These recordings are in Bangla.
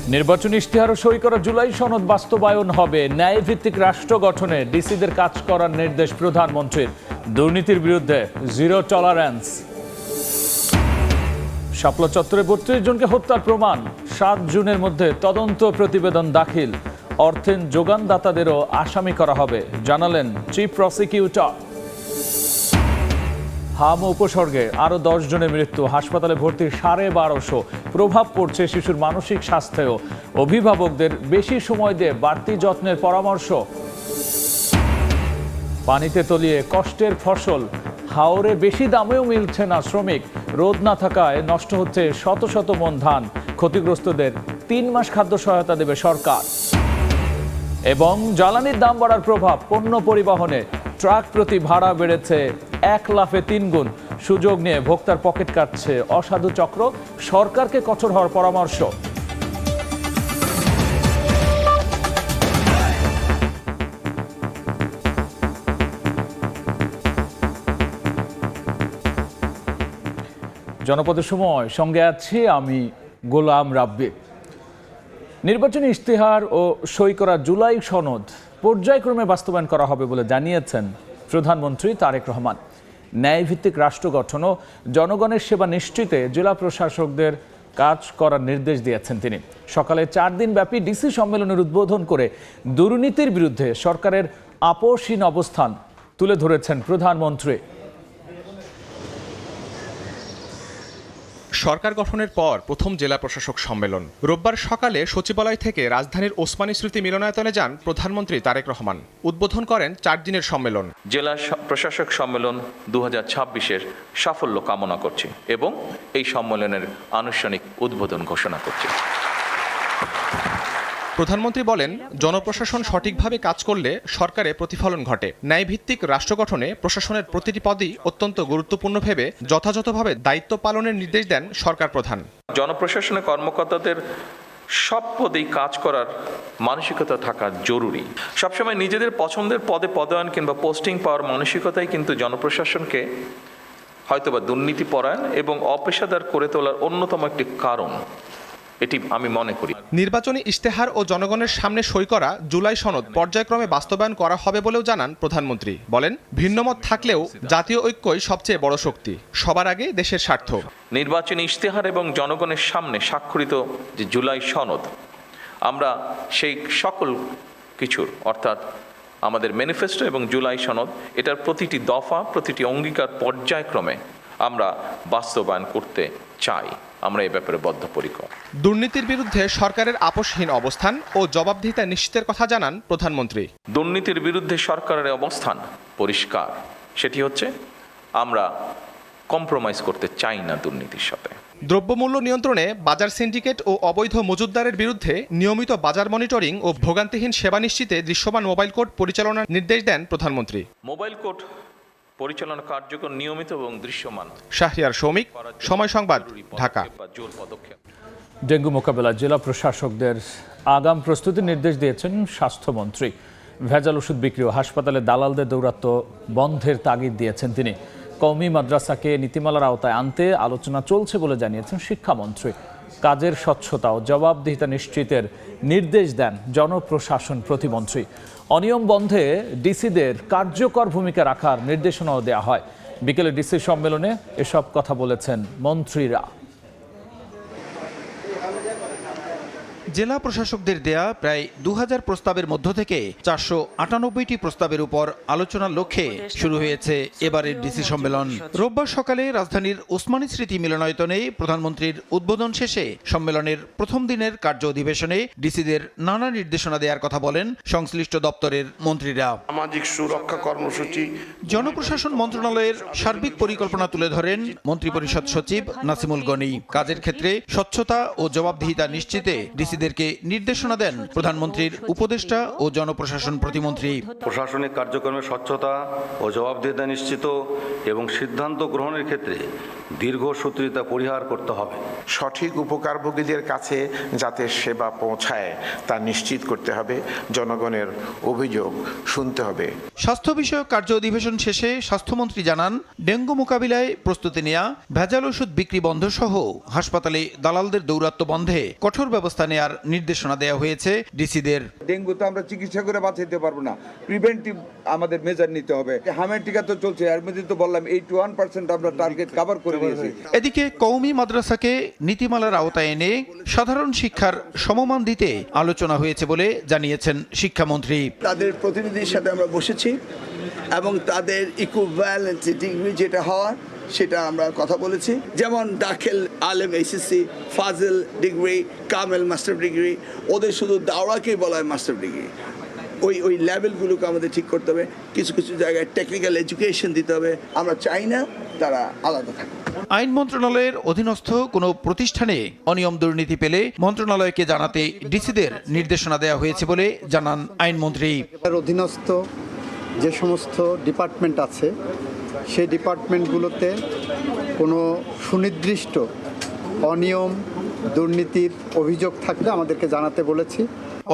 নির্বাচনী ইশতেহার সই করা জুলাই সনদ বাস্তবায়ন হবে। ন্যায়ভিত্তিক রাষ্ট্র গঠনে ডিসিদের কাজ করার নির্দেশ প্রধানমন্ত্রীর। দুর্নীতির বিরুদ্ধে জিরো টলারেন্স। শাপলা চত্বরে ৩২ জনকে হত্যার প্রমাণ। ৭ জুনের মধ্যে তদন্ত প্রতিবেদন দাখিল। অর্থের যোগানদাতাদেরও আসামি করা হবে, জানালেন চিফ প্রসিকিউটর। হাম উপসর্গে আরও 10 জনের মৃত্যু। হাসপাতালে ভর্তি 1250। প্রভাব পড়ছে শিশুর মানসিক স্বাস্থ্যেও। অভিভাবকদের বেশি সময় দিয়ে বাড়তি যত্নের পরামর্শ। পানিতে তলিয়ে কষ্টের ফসল। হাওরে বেশি দামেও মিলছে না শ্রমিক। রোদ না থাকায় নষ্ট হচ্ছে শত শত মন ধান। ক্ষতিগ্রস্তদের 3 মাস খাদ্য সহায়তা দেবে সরকার। এবং জ্বালানির দাম বাড়ার প্রভাব পণ্য পরিবহনে। ট্রাক প্রতি ভাড়া বেড়েছে 1 লাফে 3 গুণ। সুযোগ নিয়ে ভোক্তার পকেট কাটছে অসাধু চক্র। সরকারকে কঠোর হওয়ার পরামর্শ। জনপদের সময় সঙ্গে আছি আমি গোলাম রাব্বি। নির্বাচনী ইশতেহার ও সই করা জুলাই সনদ পর্যায়ক্রমে বাস্তবায়ন করা হবে বলে জানিয়েছেন প্রধানমন্ত্রী তারেক রহমান। ন্যায়ভিত্তিক রাষ্ট্র গঠন ও জনগণের সেবা নিশ্চিতে জেলা প্রশাসকদের কাজ করার নির্দেশ দিয়েছেন তিনি। সকালে 4 দিনব্যাপী ডিসি সম্মেলনের উদ্বোধন করে দুর্নীতির বিরুদ্ধে সরকারের আপোষহীন অবস্থান তুলে ধরেছেন প্রধানমন্ত্রী। সরকার গঠনের পর প্রথম জেলা প্রশাসক সম্মেলন। রোববার সকালে সচিবালয় থেকে রাজধানীর ওসমানী স্মৃতি মিলনায়তনে যান প্রধানমন্ত্রী তারেক রহমান। উদ্বোধন করেন 4 দিনের সম্মেলন। জেলা প্রশাসক সম্মেলন 2026-এর সাফল্য কামনা করছি এবং এই সম্মেলনের আনুষ্ঠানিক উদ্বোধন ঘোষণা করছি। প্রধানমন্ত্রী বলেন, জনপ্রশাসন সঠিকভাবে কাজ করলে সরকারে প্রতিফলন ঘটে। ন্যায়ভিত্তিক রাষ্ট্র গঠনে প্রশাসনের প্রতিটি পদই অত্যন্ত গুরুত্বপূর্ণ ভেবে যথাযথভাবে দায়িত্ব পালনের নির্দেশ দেন সরকার প্রধান। জনপ্রশাসনের কর্মকর্তাদের সব পদেই কাজ করার মানসিকতা থাকা জরুরি। সবসময় নিজেদের পছন্দের পদে পদায়ন কিংবা পোস্টিং পাওয়ার মানসিকতাই কিন্তু জনপ্রশাসনকে হয়তোবা দুর্নীতিপরায়ণ এবং অপেশাদার করে তোলার অন্যতম একটি কারণ, এটি আমি মনে করি। নির্বাচনী ইশতেহার ও জনগণের সামনে সই করা জুলাই সনদ পর্যায়ক্রমে বাস্তবায়ন করা হবে বলেও জানান প্রধানমন্ত্রী। বলেন, ভিন্নমত থাকলেও জাতীয় ঐক্যই সবচেয়ে বড় শক্তি। সবার আগে দেশের স্বার্থ। নির্বাচনী ইশতেহার এবং জনগণের সামনে স্বাক্ষরিত যে জুলাই সনদ, আমরা সেই সকল কিছুর অর্থাৎ আমাদের ম্যানিফেস্টো এবং জুলাই সনদ, এটার প্রতিটি দফা, প্রতিটি অঙ্গীকার পর্যায়ক্রমে আমরা বাস্তবায়ন করতে চাই। আমরা এই ব্যাপারে বদ্ধপরিকর। দুর্নীতির বিরুদ্ধে সরকারের আপোষহীন অবস্থান ও জবাবদিহিতা নিশ্চিতের কথা জানান প্রধানমন্ত্রী। দুর্নীতির বিরুদ্ধে সরকারের অবস্থান পরিষ্কার। সেটি হচ্ছে আমরা কম্প্রোমাইজ করতে চাই না দুর্নীতির সাথে। দ্রব্যমূল্য নিয়ন্ত্রণে বাজার সিন্ডিকেট ও অবৈধ মজুতদারের বিরুদ্ধে নিয়মিত বাজার মনিটরিং ও ভোগান্তিহীন সেবা নিশ্চিতে দৃশ্যমান মোবাইল কোর্ট পরিচালনার নির্দেশ দেন প্রধানমন্ত্রী। মোবাইল কোর্ট পরিচালনা কার্যকর, নিয়মিত এবং দৃশ্যমান। শাহরিয়ার শৌমিক, সময় সংবাদ, ঢাকা। ডেঙ্গু মোকাবেলায় জেলা প্রশাসকদের আগাম প্রস্তুতির নির্দেশ দিয়েছেন স্বাস্থ্যমন্ত্রী। ভেজাল ওষুধ বিক্রি ও হাসপাতালে দালালদের দৌরাত্ম্য বন্ধের তাগিদ দিয়েছেন তিনি। কওমি মাদ্রাসাকে নীতিমালার আওতায় আনতে আলোচনা চলছে বলে জানিয়েছেন শিক্ষামন্ত্রী। কাজের স্বচ্ছতা ও জবাবদিহিতা নিশ্চিতের নির্দেশ দেন জনপ্রশাসন প্রতিমন্ত্রী। অনিয়ম বন্ধে ডিসিদের কার্যকর ভূমিকা রাখার নির্দেশনাও দেওয়া হয়। বিকেলে ডিসি সম্মেলনে এসব কথা বলেছেন মন্ত্রীরা। জেলা প্রশাসকদের দেয়া প্রায় 2000 প্রস্তাবের মধ্য থেকে 498টি প্রস্তাবের উপর আলোচনার লক্ষ্যে শুরু হয়েছে এবারের ডিসি সম্মেলন। রোববার সকালে রাজধানীর ওসমানী স্মৃতি মিলনায়তনে প্রধানমন্ত্রীর উদ্বোধন শেষে সম্মেলনের প্রথম দিনের কার্য অধিবেশনে ডিসিদের নানা নির্দেশনা দেওয়ার কথা বলেন সংশ্লিষ্ট দপ্তরের মন্ত্রীরা। সামাজিক সুরক্ষা কর্মসূচি, জনপ্রশাসন মন্ত্রণালয়ের সার্বিক পরিকল্পনা তুলে ধরেন মন্ত্রিপরিষদ সচিব নাসিমুল গনি। কাজের ক্ষেত্রে স্বচ্ছতা ও জবাবদিহিতা নিশ্চিতে ডিসিদেরকে নির্দেশনা দেন প্রধানমন্ত্রীর উপদেষ্টা ও জনপ্রশাসন প্রতিমন্ত্রী। প্রশাসনিক কার্যক্রমে স্বচ্ছতা ও জবাবদিহিতা নিশ্চিত এবং সিদ্ধান্ত গ্রহণের ক্ষেত্রে দীর্ঘসূত্রিতা পরিহার করতে হবে। সঠিক উপকারভোগীদের কাছে যাতে সেবা পৌঁছায় তা নিশ্চিত করতে হবে। জনগণের অভিযোগ শুনতে হবে। স্বাস্থ্য বিষয়ক কার্য অধিবেশন শেষে স্বাস্থ্যমন্ত্রী জানান, ডেঙ্গু মোকাবিলায় প্রস্তুতি নেওয়া, ভেজাল ওষুধ বিক্রি বন্ধ সহ হাসপাতালে দালালদের দৌরাত্ম্য বন্ধে কঠোর ব্যবস্থা নেওয়ার নির্দেশনা দেওয়া হয়েছে ডিসিদের। ডেঙ্গু তো আমরা চিকিৎসা করে বাঁচাইতে পারবো না, প্রিভেন্টিভ আমাদের মেজার নিতে হবে। হামের টিকা তো চলছে, এর মধ্যে তো বললাম 81% আমরা টার্গেট কভার করে দিয়েছি। এদিকে কওমি মাদ্রাসাকে নীতিমালার আওতায় এনে সাধারণ শিক্ষার সমমান দিতে আলোচনা হয়েছে বলে জানিয়েছেন শিক্ষামন্ত্রী। তাদের প্রতিনিধির সাথে আমরা বসেছি এবং তাদের ইকুইভ্যালেন্সি ডিগ্রি যেটা হওয়ার সেটা আমরা কথা বলেছি। যেমন দাখিল, আলেম, এইচএসসি, ফাজিল ডিগ্রি, কামেল মাস্টার ডিগ্রি, ওদের শুধু দাওরাকেই বলা হয় মাস্টার ডিগ্রি। ওই লেভেলগুলোকে আমাদের ঠিক করতে হবে। কিছু কিছু জায়গায় টেকনিক্যাল এডুকেশন দিতে হবে। আমরা চাই না তারা আলাদা থাকে। আইন মন্ত্রণালয়ের অধীনস্থ কোনো প্রতিষ্ঠানে অনিয়ম দুর্নীতি পেলে মন্ত্রণালয়কে জানাতে ডিসিদের নির্দেশনা দেওয়া হয়েছে বলে জানান আইনমন্ত্রী। তার অধীনস্থ যে সমস্ত ডিপার্টমেন্ট আছে সেই ডিপার্টমেন্টগুলোতে কোনো সুনির্দিষ্ট অনিয়ম দুর্নীতির অভিযোগ থাকলে আমাদেরকে জানাতে বলেছি।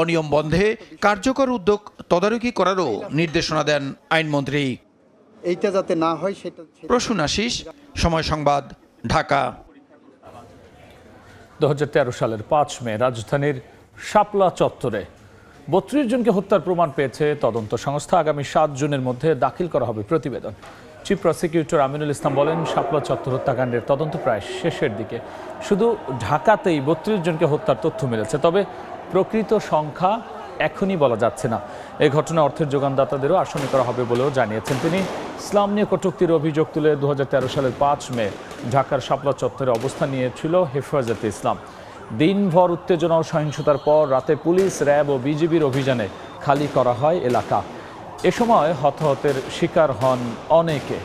অনিয়ম বন্ধে কার্যকর উদ্যোগ তদারকি করারও নির্দেশনা দেন আইনমন্ত্রী। এইটা যাতে না হয় সেটা। প্রসূন আশিস, সময় সংবাদ, ঢাকা। 2013 সালের 5 মে রাজধানীর শাপলা চত্বরে 32 জনকে হত্যার প্রমাণ পেয়েছে তদন্ত সংস্থা। আগামী 7 জুনের মধ্যে দাখিল করা হবে প্রতিবেদন। চিফ প্রসিকিউটর আমিনুল ইসলাম বলেন, শাপলা চত্বর হত্যাকাণ্ডের তদন্ত প্রায় শেষের দিকে। শুধু ঢাকাতেই 32 জনকে হত্যার তথ্য মিলেছে, তবে প্রকৃত সংখ্যা এখনই বলা যাচ্ছে না। এই ঘটনায় অর্থের যোগানদাতাদেরও আসামি করা হবে বলেও জানিয়েছেন তিনি। ইসলাম নিয়ে কটূক্তির অভিযোগ তুলে 2013 সালের 5 মে ঢাকার শাপলা চত্বরে অবস্থান নিয়েছিল হেফাজতে ইসলাম। দিনভর উত্তেজনা ও সহিংসতার পর রাতে পুলিশ, র্যাব ও বিজিবির অভিযানে খালি করা হয় এলাকা। এ সময় হতাহতের শিকার হন অনেকে।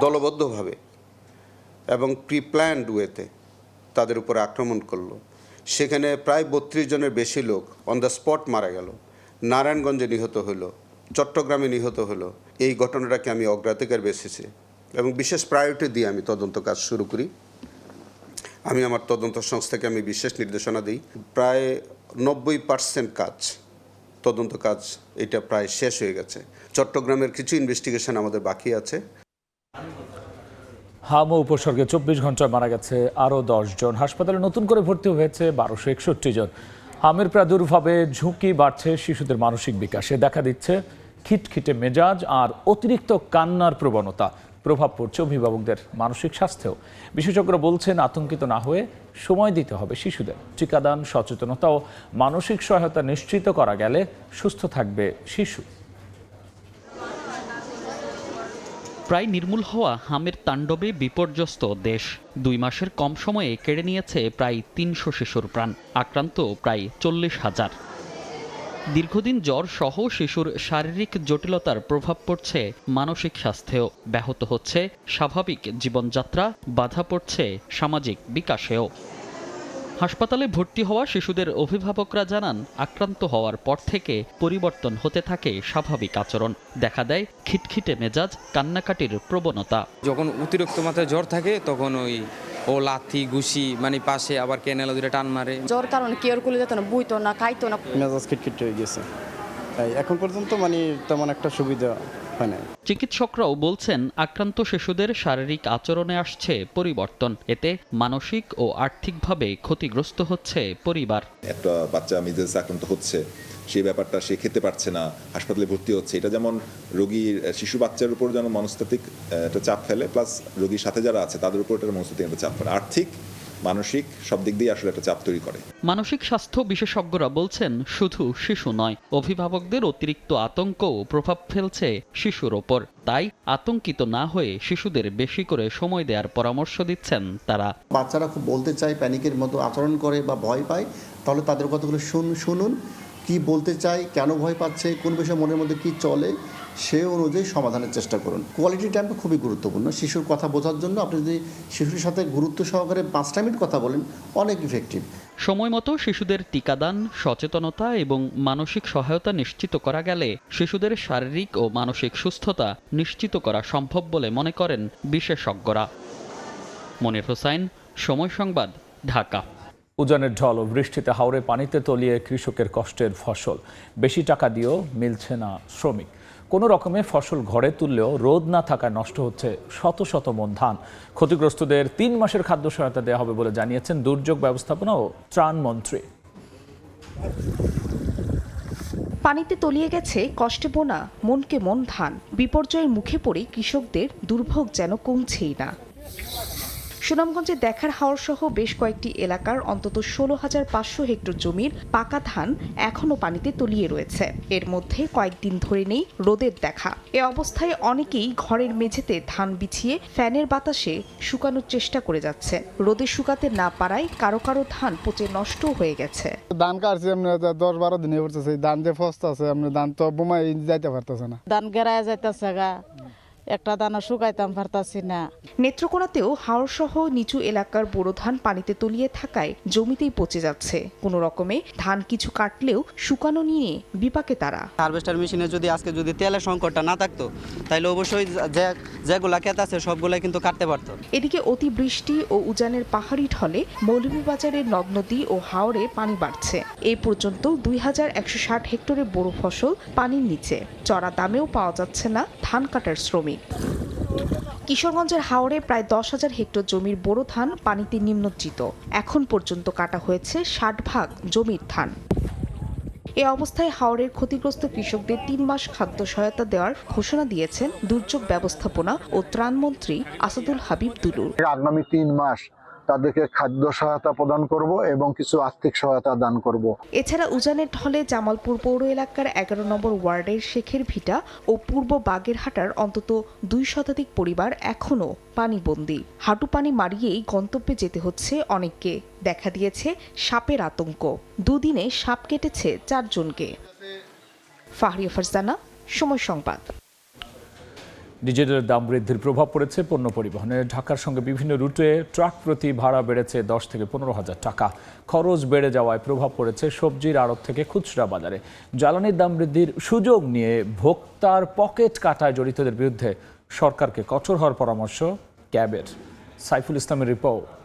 দলবদ্ধভাবে এবং প্রিপ্ল্যান্ড ওয়েতে তাদের উপর আক্রমণ করলো। সেখানে প্রায় 32 জনের বেশি লোক অন দ্য স্পট মারা গেল। নারায়ণগঞ্জে নিহত হলো, চট্টগ্রামে নিহত হলো। এই ঘটনাটাকে আমি অগ্রাধিকার বেসিসে এবং বিশেষ প্রায়োরিটি দিয়ে আমি তদন্ত কাজ শুরু করি। আমি আমার তদন্ত সংস্থাকে আমি বিশেষ নির্দেশনা দিই। প্রায় 90% কাজ, তদন্ত কাজ এটা প্রায় শেষ হয়ে গেছে। চট্টগ্রামের কিছু ইনভেস্টিগেশন আমাদের বাকি আছে। হামও উপসর্গে 24 ঘন্টায় মারা গেছে আরও 10 জন। হাসপাতালে নতুন করে ভর্তি হয়েছে 1261 জন। হামের প্রাদুর্ভাবে ঝুঁকি বাড়ছে শিশুদের মানসিক বিকাশে। দেখা দিচ্ছে খিটখিটে মেজাজ আর অতিরিক্ত কান্নার প্রবণতা। প্রভাব পড়ছে অভিভাবকদের মানসিক স্বাস্থ্যেও। বিশেষজ্ঞরা বলছেন, আতঙ্কিত না হয়ে সময় দিতে হবে শিশুদের। টিকাদান, সচেতনতা ও মানসিক সহায়তা নিশ্চিত করা গেলে সুস্থ থাকবে শিশু। প্রায় নির্মূল হওয়া হামের তাণ্ডবে বিপর্যস্ত দেশ। 2 মাসের কম সময়ে কেড়ে নিয়েছে প্রায় 300 শিশুর প্রাণ। আক্রান্ত প্রায় 40,000। দীর্ঘদিন জ্বর সহ শিশুর শারীরিক জটিলতার প্রভাব পড়ছে মানসিক স্বাস্থ্যেও। ব্যাহত হচ্ছে স্বাভাবিক জীবনযাত্রা, বাধা পড়ছে সামাজিক বিকাশেও। হাসপাতালে ভর্তি হওয়া শিশুদের অভিভাবকরা জানান, আক্রান্ত হওয়ার পর থেকে পরিবর্তন হতে থাকে স্বাভাবিক আচরণ। দেখা দেয় খিটখিটে মেজাজ, কান্নাকাটির প্রবণতা। যখন অতিরিক্ত মাত্রায় জ্বর থাকে তখন ও লাথি ঘুষি মানে পাশে আবার ক্যানেল ধরে টান মারে। জ্বর কারণে কেয়ার করলে যেত না, বইতো না, খাইতো না, মেজাজ খিটখিট হয়ে গেছে। এখন পর্যন্ত তেমন একটা সুবিধা হয় না। চিকিৎসকরাও বলছেন, আক্রান্ত শিশুদের শারীরিক আচরণে আসছে পরিবর্তন। এতে মানসিক ও আর্থিকভাবে ক্ষতিগ্রস্ত হচ্ছে পরিবার। একটা বাচ্চা মিজেলস আক্রান্ত হচ্ছে, সেই ব্যাপারটা সে খেতে পারছে না, হাসপাতালে ভর্তি হচ্ছে। এটা যেমন রোগীর শিশু বাচ্চার উপর যেন মনস্তাত্ত্বিক একটা চাপ ফেলে, প্লাস রোগীর সাথে যারা আছে তাদের উপর একটা মনস্তাত্ত্বিক একটা চাপ ফেলে। আর্থিক, মানসিক সব দিক দিয়ে আসলে একটা চাপ তৈরি করে। মানসিক স্বাস্থ্য বিশেষজ্ঞরা বলছেন, শুধু শিশু নয়, অভিভাবকদের অতিরিক্ত আতঙ্কও প্রভাব ফেলছে শিশুর ওপর। তাই আতঙ্কিত না হয়ে শিশুদের বেশি করে সময় দেওয়ার পরামর্শ দিচ্ছেন তারা। বাচ্চারা খুব বলতে চায়, প্যানিকের মতো আচরণ করে বা ভয় পায়, তাহলে তাদের কথাগুলো শুনুন, কি বলতে চায়, কেন ভয় পাচ্ছে, কোন বিষয়ে মনের মধ্যে কি চলে, সে অনুযায়ী সমাধানের চেষ্টা করুন। কোয়ালিটি টাইমটা খুবই গুরুত্বপূর্ণ শিশুর কথা বোঝার জন্য। আপনি যদি শিশুর সাথে গুরুত্ব সহকারে 5টা মিনিট কথা বলেন, অনেক ইফেক্টিভ। সময় মতো শিশুদের টিকাদান, সচেতনতা এবং মানসিক সহায়তা নিশ্চিত করা গেলে শিশুদের শারীরিক ও মানসিক সুস্থতা নিশ্চিত করা সম্ভব বলে মনে করেন বিশেষজ্ঞরা। মনির হোসাইন, সময় সংবাদ, ঢাকা। উজানের ঢল ও বৃষ্টিতে হাওরে পানিতে তলিয়ে কৃষকের কষ্টের ফসল। বেশি টাকা দিয়েও মিলছে না শ্রমিক। কোনো রকমে ফসল ঘরে তুললেও রোদ না থাকায় নষ্ট হচ্ছে শত শত মণ ধান। ক্ষতিগ্রস্তদের 3 মাসের খাদ্য সহায়তা দেওয়া হবে বলে জানিয়েছেন দুর্যোগ ব্যবস্থাপনা ও ত্রাণ মন্ত্রী। পানিতে তলিয়ে গেছে কষ্টে বোনা মনকে মন ধান। বিপর্যয়ের মুখে পড়ে কৃষকদের দুর্ভোগ যেন কমছেই না। সুনামগঞ্জে দেখার হাওর সহ বেশ কয়েকটি এলাকার অন্তত 16,500 হেক্টর জমির পাকা ধান এখনও পানিতে তলিয়ে রয়েছে। এর মধ্যে কয়েকদিন ধরে নেই রোদের দেখা। এ অবস্থায় অনেকেই ঘরের মেঝেতে ধান বিছিয়ে ফ্যানের বাতাসে শুকানোর চেষ্টা করে যাচ্ছে। রোদে শুকাতে না পারায় কারো কারো ধান পচে নষ্ট হয়ে গেছে। ধান কাটছি আমরা 10-12 দিনে পড়তেছে, ধান যে ফস্তা আছে আমরা ধান তো বোমাই যাইতে পারতেছে না, ধান গেরায় যাইতেছে গা, একটা দানা শুকাইতাম পারতাছি না। নেত্রকোনাতেও হাওর সহ নিচু এলাকার বোরো ধান পানিতে তলিয়ে থাকায় জমিতেই পচে যাচ্ছে। কোনো রকমে ধান কিছু কাটলেও শুকানো নিয়ে বিপাকে তারা। হারভেস্টার মেশিনে যদি তেলের সংকটটা না থাকতো তাহলে অবশ্যই যেগুলা ক্ষেত আছে সবগুলাই কিন্তু কাটতে পারতো। এদিকে অতিবৃষ্টি ও উজানের পাহাড়ি ঢলে মৌলভীবাজারের নদ নদী ও হাওরে পানি বাড়ছে। এ পর্যন্ত 2160 হেক্টরে বোরো ফসল পানির নিচে। চড়া দামেও পাওয়া যাচ্ছে না ধান কাটার শ্রমিক। কিশোরগঞ্জের হাওরে প্রায় 10,000 হেক্টর জমির বোরো ধান পানিতে নিমজ্জিত। এখন পর্যন্ত কাটা হয়েছে 60 ভাগ জমির ধান। এ অবস্থায় হাওরের ক্ষতিগ্রস্ত কৃষকদের 3 মাস খাদ্য সহায়তা দেওয়ার ঘোষণা দিয়েছেন দুর্যোগ ব্যবস্থাপনা ও ত্রাণ মন্ত্রী আসাদুল হাবিব দুলুর। আগামী 3 মাস তাদেরকে খাদ্য সহায়তা প্রদান করব এবং কিছু আর্থিক সহায়তা দান করব। এছাড়া উজানের ঢলে জামালপুর পৌর এলাকার 11 নম্বর ওয়ার্ডের শেখের ভিটা ও পূর্ব বাগেরহাটার অন্তত 2 শতাধিক পরিবার এখনও পানিবন্দী। হাঁটু পানি মারিয়েই গন্তব্যে যেতে হচ্ছে অনেককে। দেখা দিয়েছে সাপের আতঙ্ক। দুদিনে সাপ কেটেছে 4 জনকে। ফাহরিয়া ফারজানা, সময় সংবাদ। ডিজেলের দাম বৃদ্ধির প্রভাব পড়েছে পণ্য পরিবহনে। ঢাকার সঙ্গে বিভিন্ন রুটে ট্রাক প্রতি ভাড়া বেড়েছে 10 থেকে 15,000 টাকা। খরচ বেড়ে যাওয়ায় প্রভাব পড়েছে সবজির আড়ত থেকে খুচরা বাজারে। জ্বালানির দাম বৃদ্ধির সুযোগ নিয়ে ভোক্তার পকেট কাটায় জড়িতদের বিরুদ্ধে সরকারকে কঠোর হওয়ার পরামর্শ ক্যাবের। সাইফুল ইসলামের রিপোর্ট।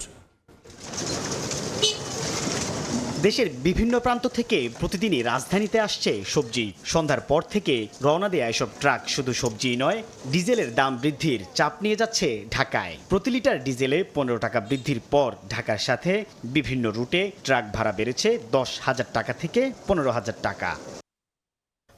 দেশের বিভিন্ন প্রান্ত থেকে প্রতিদিনই রাজধানীতে আসছে সবজি। সন্ধ্যার পর থেকে রওনা দেয়া এসব ট্রাক শুধু সবজিই নয়, ডিজেলের দাম বৃদ্ধির চাপ নিয়ে যাচ্ছে ঢাকায়। প্রতি লিটার ডিজেলে 15 টাকা বৃদ্ধির পর ঢাকার সাথে বিভিন্ন রুটে ট্রাক ভাড়া বেড়েছে 10,000 টাকা থেকে 15,000 টাকা।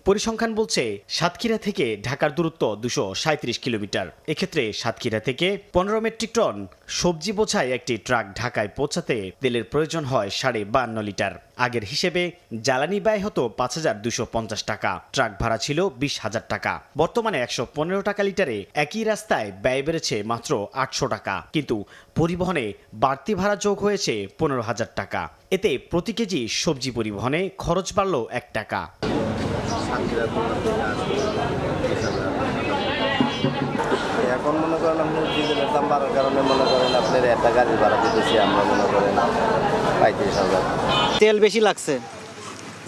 পরিসংখ্যান বলছে সাতক্ষীরা থেকে ঢাকার দূরত্ব 237 কিলোমিটার। এক্ষেত্রে সাতক্ষীরা থেকে 15 মেট্রিক টন সবজি বোঝায় একটি ট্রাক ঢাকায় পৌঁছাতে তেলের প্রয়োজন হয় 52.5 লিটার। আগের হিসেবে জ্বালানি ব্যয় হতো 5,250 টাকা, ট্রাক ভাড়া ছিল 20,000 টাকা। বর্তমানে 115 টাকা লিটারে একই রাস্তায় ব্যয় বেড়েছে মাত্র 800 টাকা, কিন্তু পরিবহনে বাড়তি ভাড়া যোগ হয়েছে 15,000 টাকা। এতে প্রতি কেজি সবজি পরিবহনে খরচ বাড়ল 1 টাকা। এখন মনে করেন আপনি ডিজেলের দাম বাড়ার কারণে মনে করেন আপনার একটা গাড়ির ভাড়া দিতেছি আমরা মনে করেন 35,000। তেল বেশি লাগছে,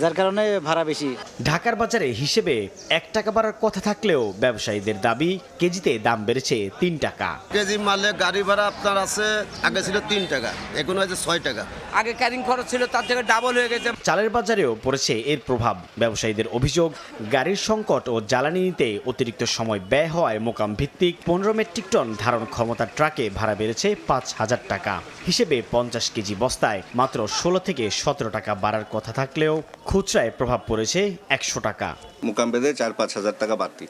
যার কারণে ভাড়া বেশি। ঢাকার বাজারে হিসেবে 1 টাকা বাড়ার কথা থাকলেও ব্যবসায়ীদের দাবি কেজিতে দাম বেড়েছে 3 টাকা। কেজি মালে গাড়ি ভাড়া আপনার আছে আগে ছিল 3 টাকা, এখন হয়েছে 6 টাকা। আগে ক্যারিং খরচ ছিল তার থেকে ডাবল হয়ে গেছে। চালের বাজারেও পড়েছে এর প্রভাব। ব্যবসায়ীদের অভিযোগ, গাড়ির সংকট ও জ্বালানি নিতে অতিরিক্ত সময় ব্যয় হওয়ায় মোকাম ভিত্তিক 15 মেট্রিক টন ধারণ ক্ষমতার ট্রাকে ভাড়া বেড়েছে 5,000 টাকা। হিসেবে 50 কেজি বস্তায় মাত্র 16 থেকে 17 টাকা বাড়ার কথা থাকলেও খুচরায় প্রভাব পড়েছে 100 টাকা। মোকাম বেঁধে 4-5 হাজার টাকা বাড়তি।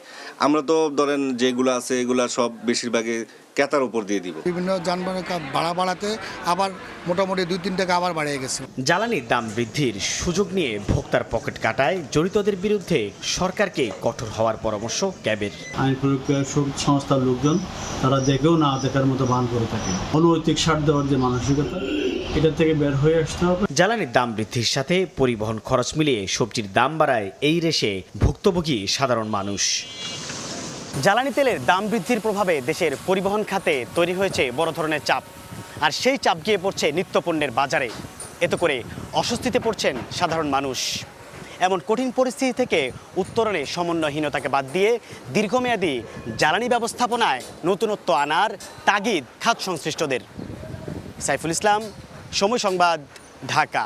আমরা তো ধরেন যেগুলো আছে এগুলা সব বেশিরভাগই ক্রেতার উপর দিয়ে দিব। বিভিন্ন যানবাহনের ভাড়া বাড়াতে আবার মোটামুটি 2-3 টাকা আবার বাড়িয়ে গেছে। জ্বালানির দাম বৃদ্ধির সুযোগ নিয়ে ভোক্তার পকেট কাটায় জড়িতদের বিরুদ্ধে সরকারকে কঠোর হওয়ার পরামর্শ ক্যাবের। আইন প্রয়োগকারী সংস্থার লোকজন তারা দেখেও না দেখার মতো ভান করে থাকে। অনৈতিক ছাড় দেওয়ার যে মানসিকতা, এটা থেকে বের হয়ে আসতে হবে। জ্বালানির দাম বৃদ্ধির সাথে পরিবহন খরচ মিলিয়ে সবজির দাম বাড়ায় এই রেশে ভুক্তভোগী সাধারণ মানুষ। জ্বালানি তেলের দাম বৃদ্ধির প্রভাবে দেশের পরিবহন খাতে তৈরি হয়েছে বড় ধরনের চাপ, আর সেই চাপ গিয়ে পড়ছে নিত্যপণ্যের বাজারে। এতে করে অস্বস্তিতে পড়ছেন সাধারণ মানুষ। এমন কঠিন পরিস্থিতি থেকে উত্তরণে সমন্বয়হীনতাকে বাদ দিয়ে দীর্ঘমেয়াদী জ্বালানি ব্যবস্থাপনায় নতুনত্ব আনার তাগিদ খাত সংশ্লিষ্টদের। সাইফুল ইসলাম, সময় সংবাদ, ঢাকা।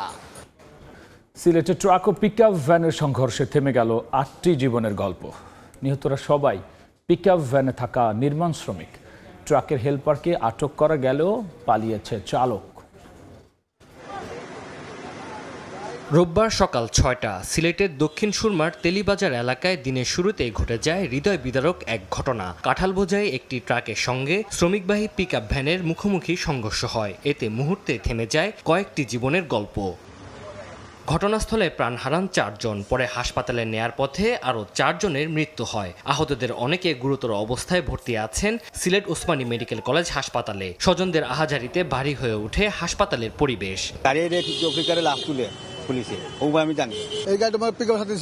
সিলেটে ট্রাক ও পিকআপ ভ্যানের সংঘর্ষে থেমে গেল 8টি জীবনের গল্প। নিহতরা সবাই পিকআপ ভ্যানে থাকা নির্মাণ শ্রমিক। ট্রাকের হেলপারকে আটক করা গেলেও পালিয়েছে চালক। রোববার সকাল ৬টা সিলেটের দক্ষিণ সুরমার তেলিবাজার এলাকায় দিনের শুরুতেই ঘটে যায় হৃদয় বিদারক এক ঘটনা। কাঁঠাল বোঝাই একটি ট্রাকের সঙ্গে শ্রমিকবাহী পিকআপ ভ্যানের মুখোমুখি সংঘর্ষ হয়। এতে মুহূর্তে থেমে যায় কয়েকটি জীবনের গল্প। ঘটনাস্থলে প্রাণ হারান 4 জন, পরে হাসপাতালে নেয়ার পথে আরও 4 জনের মৃত্যু হয়। আহতদের অনেকে গুরুতর অবস্থায় ভর্তি আছেন সিলেট ওসমানী মেডিকেল কলেজ হাসপাতালে। স্বজনদের আহাজারিতে ভারী হয়ে ওঠে হাসপাতালের পরিবেশ। আমি জানি এই গাড়িটা পিকআপ সাথে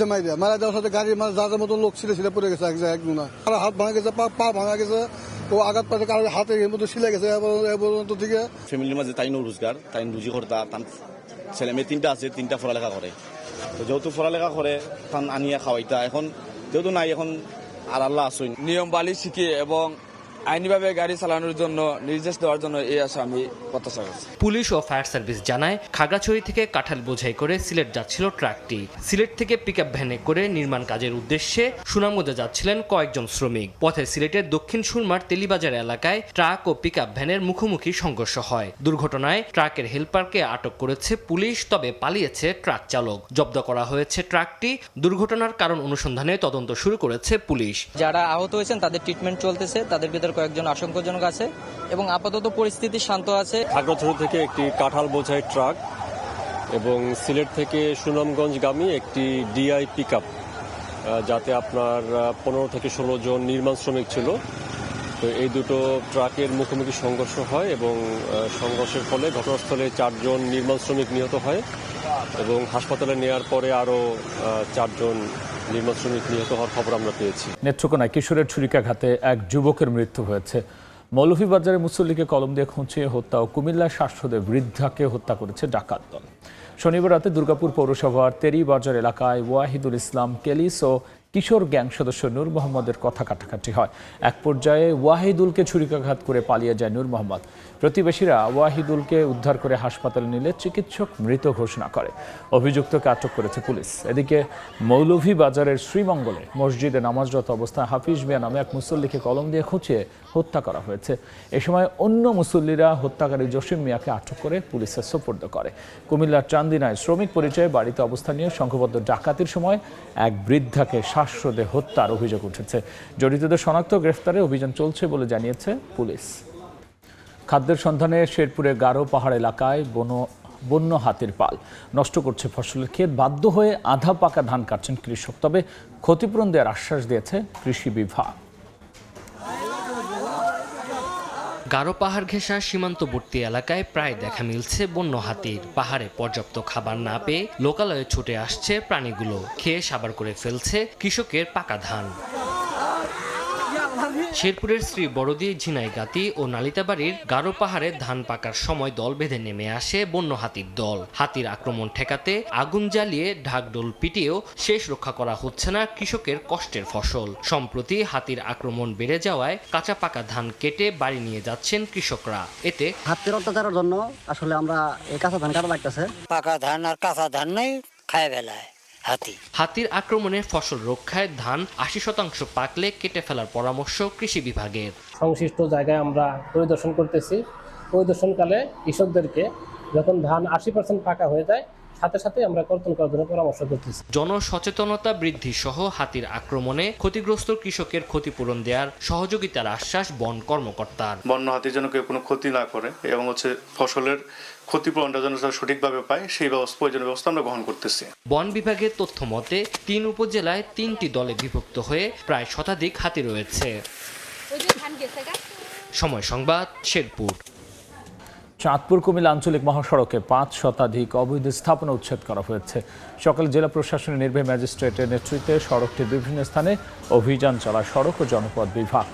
মারা যাওয়ার সাথে গাড়ির যার মতো লোক ছিল পড়ে গেছে একজন, হাত ভাঙা গেছে, পা ভাঙা গেছে, ও আঘাত পাশে কারো হাতের মতো ছিলে গেছে। থেকে ফ্যামিলির মাঝে তাই রোজগার, তাই রুজি করতা, ছেলে মেয়ে 3টা আছে, 3টা পড়ালেখা করে। তো যেহেতু পড়ালেখা করে তান আনিয়া খাওয়াইতা, এখন যেহেতু নাই, এখন আর আল্লাহ আসুন নিয়ম বালি শিখিয়ে এবং আইনিভাবে গাড়ি চালানোর জন্য নির্দেশ দেওয়ার জন্য এই আশা আমি প্রত্যাশা করছি। পুলিশ ও ফায়ার সার্ভিস জানায় খাগড়াছড়ি থেকে কাঁঠাল বোঝাই করে সিলেট যাচ্ছিল ট্রাকটি। সিলেট থেকে পিকআপ ভ্যানে করে নির্মাণ কাজের উদ্দেশ্যে সুনামগঞ্জে যাচ্ছিলেন কয়েকজন শ্রমিক। পথে সিলেটের দক্ষিণ সুরমার তেলিবাজার এলাকায় ট্রাক ও পিকআপ ভ্যানের মুখোমুখি সংঘর্ষ হয়। দুর্ঘটনায় ট্রাকের হেলপারকে আটক করেছে পুলিশ, তবে পালিয়েছে ট্রাক চালক। জব্দ করা হয়েছে ট্রাকটি। দুর্ঘটনার কারণ অনুসন্ধানে তদন্ত শুরু করেছে পুলিশ। যারা আহত হয়েছেন তাদের ট্রিটমেন্ট চলতেছে, তাদের ভিতর কয়েকজন আশঙ্কাজনক আছে এবং আপাতত পরিস্থিতি শান্ত আছে। খাগড়াছড়ি থেকে একটি কাঁঠাল বোঝাই ট্রাক এবং সিলেট থেকে সুনামগঞ্জগামী একটি ডিআই পিকআপ, যাতে আপনার 15 থেকে 16 জন নির্মাণ শ্রমিক ছিল। তো এই দুটো ট্রাকের মুখোমুখি সংঘর্ষ হয় এবং সংঘর্ষের ফলে ঘটনাস্থলে 4 জন নির্মাণ শ্রমিক নিহত হয় এবং হাসপাতালে নেওয়ার পরে আরও 4 জন নির্মাণ শ্রমিক নিহত হওয়ার খবর আমরা পেয়েছি। নেত্রকোনায় কিশোরের ছুরিকাঘাতে এক যুবকের মৃত্যু হয়েছে। মৌলভীবাজারে মুসল্লিকে কলম দিয়ে খুঁচিয়ে হত্যা ও কুমিল্লার শ্বাসরোধে বৃদ্ধাকে হত্যা করেছে ডাকাত দল। শনিবার রাতে দুর্গাপুর পৌরসভার তেরিবাজার এলাকায় ওয়াহিদুল ইসলাম কেলিস ও কিশোর গ্যাং সদস্য নূর মোহাম্মদের কথা কাটাকাটি হয়। এক পর্যায়ে ওয়াহিদুলকে ছুরিকাঘাত করে পালিয়ে যায় নূর মোহাম্মদ। প্রতিবেশীরা ওয়াহিদুলকে উদ্ধার করে হাসপাতালে নিলে চিকিৎসক মৃত ঘোষণা করে। অভিযুক্তকে আটক করেছে পুলিশ। এদিকে মৌলভীবাজারের শ্রীমঙ্গলে মসজিদে নামাজরত অবস্থায় হাফিজ মিয়া নামে এক মুসল্লিকে কলম দিয়ে খুঁচিয়ে হত্যা করা হয়েছে। এ সময় অন্য মুসল্লিরা হত্যাকারী জসিম মিয়াকে আটক করে পুলিশের সোপর্দ করে। কুমিল্লার চান্দিনায় শ্রমিক পরিচয়ে বাড়িতে অবস্থান নিয়ে সংঘবদ্ধ ডাকাতির সময় এক বৃদ্ধাকে শ্বাসরোধে হত্যার অভিযোগ উঠেছে। জড়িতদের শনাক্ত গ্রেফতারে অভিযান চলছে বলে জানিয়েছে পুলিশ। খাদ্যের সন্ধানে শেরপুরে গারো পাহাড় এলাকায় বন্য হাতির পাল নষ্ট করছে ফসলের ক্ষেত। বাধ্য হয়ে আধা পাকা ধান কাটছেন কৃষক, তবে ক্ষতিপূরণ দেওয়ার আশ্বাস দিয়েছে কৃষি বিভাগ। গারো পাহাড় ঘেঁষা সীমান্তবর্তী এলাকায় প্রায় দেখা মিলছে বন্য হাতির। পাহাড়ে পর্যাপ্ত খাবার না পেয়ে লোকালয়ে ছুটে আসছে প্রাণীগুলো, খেয়ে সাবার করে ফেলছে কৃষকের পাকা ধান। শেরপুরের শ্রী বড়দি, ঝিনাইগাতি ও নালিতাবাড়ির গারো পাহাড়ে ধান পাকার সময় দল বেঁধে নেমে আসে বন্য হাতির দল। হাতির আক্রমণ ঠেকাতে আগুন জ্বালিয়ে ঢাকঢোল পিটিয়েও শেষ রক্ষা করা হচ্ছে না কৃষকের কষ্টের ফসল। সম্প্রতি হাতির আক্রমণ বেড়ে যাওয়ায় কাঁচা পাকা ধান কেটে বাড়ি নিয়ে যাচ্ছেন কৃষকরা। এতে হাতির অত্যাচারের জন্য আসলে আমরা এই কাঁচা ধান কাটা লাগতেছে। পাকা ধান আর কাঁচা ধান নাই খায় বেলায় হাতির আক্রমণে ফসল রক্ষায় ধান 80% পাকলে কেটে ফেলার পরামর্শ কৃষি বিভাগের। সংশ্লিষ্ট জায়গায় আমরা পরিদর্শন করতেছি। পরিদর্শনকালে কৃষকদেরকে যখন ধান 80% পাকা হয়ে যায় সাথে সাথে আমরা কর্তন করার জন্য পরামর্শ করতেছি। জনসচেতনতা বৃদ্ধি সহ হাতির আক্রমণে ক্ষতিগ্রস্ত কৃষকের ক্ষতিপূরণ দেওয়ার সহযোগিতার আশ্বাস বন কর্মকর্তার। বন্য হাতির যেন কেউ কোনো ক্ষতি না করে এবং ফসলের ক্ষতিপূরণটা যেন সঠিকভাবে পায় সেই প্রয়োজনীয় ব্যবস্থা আমরা গ্রহণ করতেছি। বন বিভাগের তথ্য মতে 3 উপজেলায় 3টি দলে বিভক্ত হয়ে প্রায় শতাধিক হাতি রয়েছে। সময় সংবাদ, শেরপুর। চাঁদপুর কুমিল্লা আঞ্চলিক মহাসড়কে 5 শতাধিক অবৈধ স্থাপনা উচ্ছেদ করা হয়েছে। সকালে জেলা প্রশাসনের নির্বাহী ম্যাজিস্ট্রেটের নেতৃত্বে সড়কটির বিভিন্ন স্থানে অভিযান চালায় সড়ক ও জনপথ বিভাগ।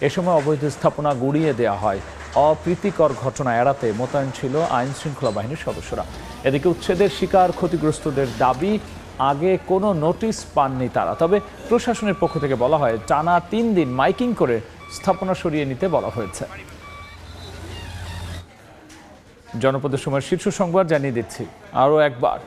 এ সময় অবৈধ স্থাপনা গুড়িয়ে দেওয়া হয়। অপ্রীতিকর ঘটনা এড়াতে মোতায়েন ছিল আইন শৃঙ্খলা বাহিনীর সদস্যরা। এদিকে উচ্ছেদের শিকার ক্ষতিগ্রস্তদের দাবি, আগে কোনো নোটিশ পাননি তারা। তবে প্রশাসনের পক্ষ থেকে বলা হয় টানা 3 দিন মাইকিং করে স্থাপনা সরিয়ে নিতে বলা হয়েছে। জনপদের সময়ের শীর্ষ সংবাদ জানিয়ে দিচ্ছি আরও একবার।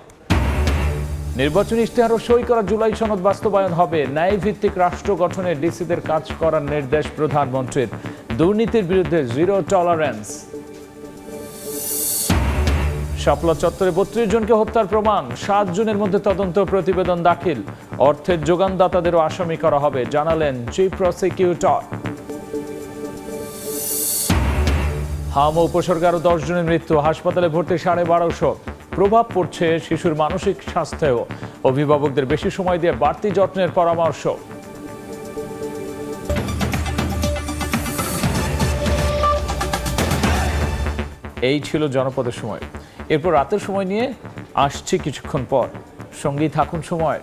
নির্বাচনী ইশতেহার ও সই করা জুলাই সনদ বাস্তবায়ন হবে। ন্যায়ভিত্তিক রাষ্ট্র গঠনে ডিসিদের কাজ করার নির্দেশ প্রধানমন্ত্রীর। দুর্নীতির বিরুদ্ধে জিরো টলারেন্স। শাপলা চত্বরে 32 জনকে হত্যার প্রমাণ, 7 জুনের মধ্যে তদন্ত প্রতিবেদন দাখিল। অর্থের যোগানদাতাদেরও আসামি করা হবে, জানালেন চিফ প্রসিকিউটর। হাম ও উপসর্গে আরো 10 জনের মৃত্যু, হাসপাতালে ভর্তি 1250। প্রভাব পড়ছে শিশুর মানসিক স্বাস্থ্যেও। অভিভাবকদের বেশি সময় দিয়ে বাড়তি যত্নের পরামর্শ। এই ছিল জনপদের সময়। এরপর রাতের সময় নিয়ে আসছি কিছুক্ষণ পর। সঙ্গেই থাকুন সময়।